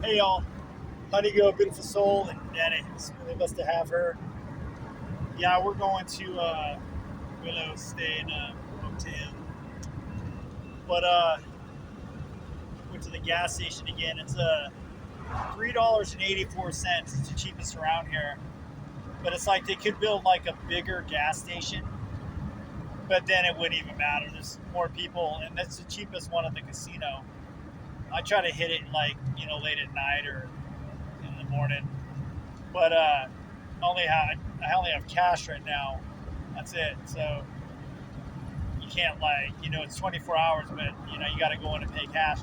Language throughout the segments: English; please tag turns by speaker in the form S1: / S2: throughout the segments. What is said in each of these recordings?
S1: Hey y'all, Honey Go, Beautiful Soul, and Danny. It's really blessed to have her. Yeah, we're going to Willow, stay in a hotel. But went to the gas station again. It's $3.84. It's the cheapest around here. But it's like they could build like a bigger gas station, but then it wouldn't even matter. There's more people, and that's the cheapest one at the casino. I try to hit it like late at night or in the morning, but I only have cash right now. That's it. So you can't it's 24 hours, but you got to go in and pay cash.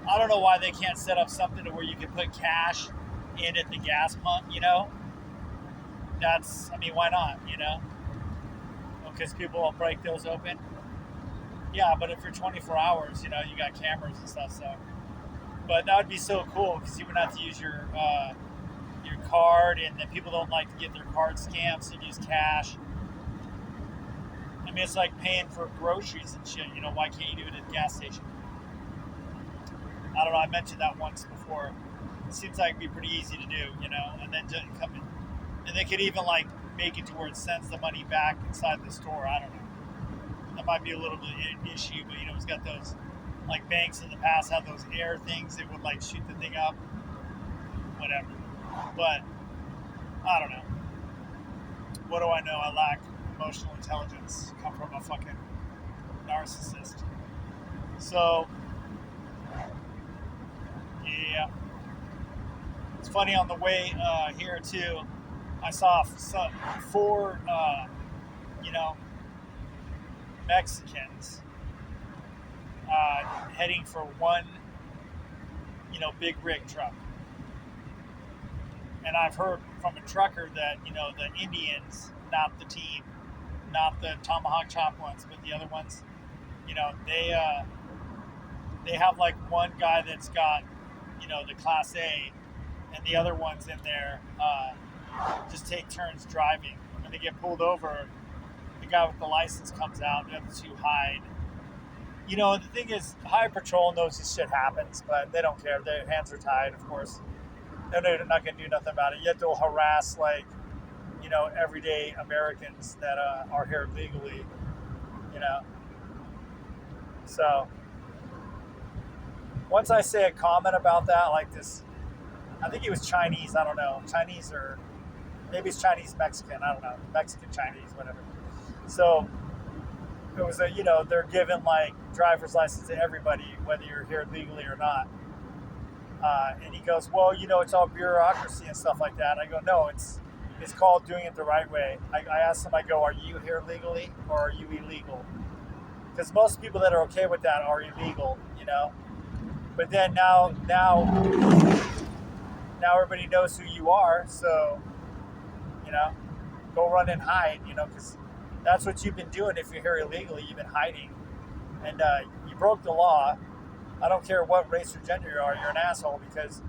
S1: I don't know why they can't set up something to where you can put cash in at the gas pump. Why not? Because people will break those open. Yeah, but if you're 24 hours, you got cameras and stuff. So, but that would be so cool because you would not have to use your card, and then people don't like to get their card scammed, so you use cash. I mean, it's like paying for groceries and shit. Why can't you do it at the gas station? I don't know. I mentioned that once before. It seems like it'd be pretty easy to do, and then just come in. And they could even like make it to where it sends the money back inside the store. I don't know. That might be a little bit of an issue, but it's got those like banks in the past have those air things that would like shoot the thing up, whatever. But I don't know. What do I know? I lack emotional intelligence. Come from a fucking narcissist. So yeah, it's funny on the way here too. I saw four, you know, Mexicans heading for one, big rig truck. And I've heard from a trucker that the Indians, not the team, not the tomahawk chop ones, but the other ones, they have like one guy that's got the class A, and the other ones in there just take turns driving. When they get pulled over, the guy with the license comes out, the other two hide. The thing is, Highway Patrol knows this shit happens, but they don't care. Their hands are tied, of course. They're not going to do nothing about it. Yet they'll harass, everyday Americans that are here legally, you know. So, once I say a comment about that, like this, I think he was Chinese, I don't know. Chinese or maybe it's Chinese Mexican, I don't know. Mexican Chinese, whatever. So, it was they're giving like driver's license to everybody, whether you're here legally or not. And he goes, well, it's all bureaucracy and stuff like that. I go, no, it's called doing it the right way. I asked him, I go, are you here legally or are you illegal? Because most people that are okay with that are illegal, But then now everybody knows who you are, so go run and hide, because that's what you've been doing. If you're here illegally, you've been hiding, and you broke the law. I don't care what race or gender you are, you're an asshole because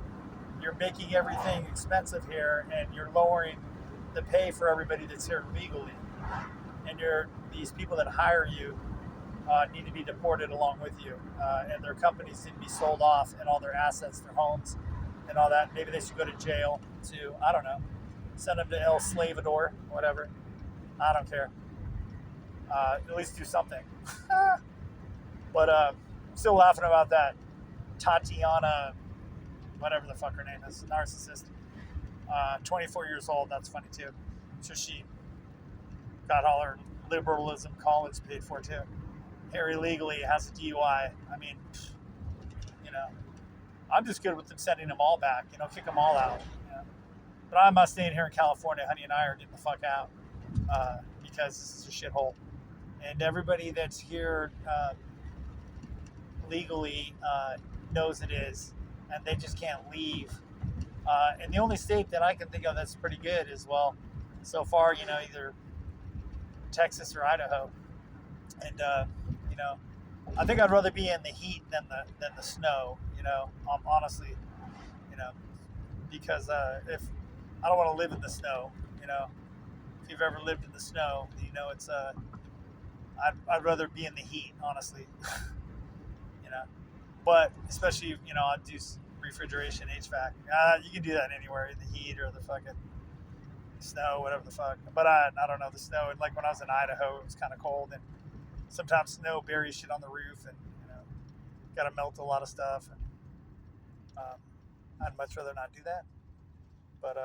S1: you're making everything expensive here, and you're lowering the pay for everybody that's here legally, and these people that hire you need to be deported along with you, and their companies need to be sold off, and all their assets, their homes, and all that. Maybe they should go to jail too. I don't know. Send them to El Salvador, whatever. I don't care. At least do something. But still laughing about that. Tatiana, whatever the fuck her name is, narcissist. 24 years old. That's funny too. So she got all her liberalism college paid for too. Here illegally has a DUI. I mean, I'm just good with them sending them all back. Kick them all out. But I'm not staying here in California. Honey and I are getting the fuck out because this is a shithole. And everybody that's here legally knows it is, and they just can't leave. And the only state that I can think of that's pretty good is, well, so far, either Texas or Idaho. And I think I'd rather be in the heat than the snow. Honestly, because if I don't want to live in the snow, if you've ever lived in the snow, it's I'd rather be in the heat, honestly. But especially, I do refrigeration, HVAC. You can do that anywhere, in the heat or the fucking snow, whatever the fuck. But I don't know, the snow. And like when I was in Idaho, it was kind of cold, and sometimes snow buries shit on the roof, and got to melt a lot of stuff. And I'd much rather not do that. But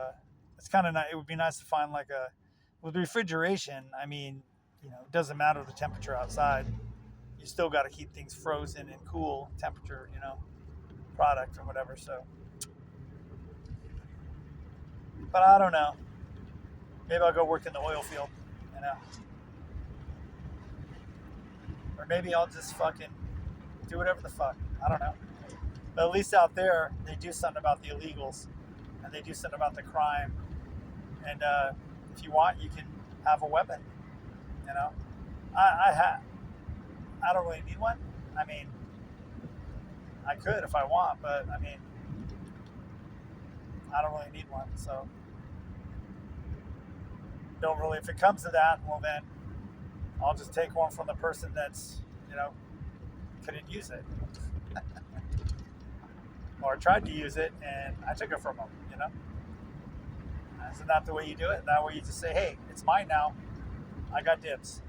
S1: it's kind of nice. It would be nice to find like with refrigeration. I mean, it doesn't matter the temperature outside. You still got to keep things frozen and cool temperature, product or whatever. So, but I don't know. Maybe I'll go work in the oil field, or maybe I'll just fucking do whatever the fuck. I don't know. But at least out there, they do something about the illegals, and they do something about the crime. And if you want, you can have a weapon. I don't really need one. I mean, I could if I want, but I mean, I don't really need one. So, don't really. If it comes to that, well then, I'll just take one from the person that's, couldn't use it, or tried to use it, and I took it from them. Isn't that the way you do it? That way you just say, hey, it's mine now. I got dibs.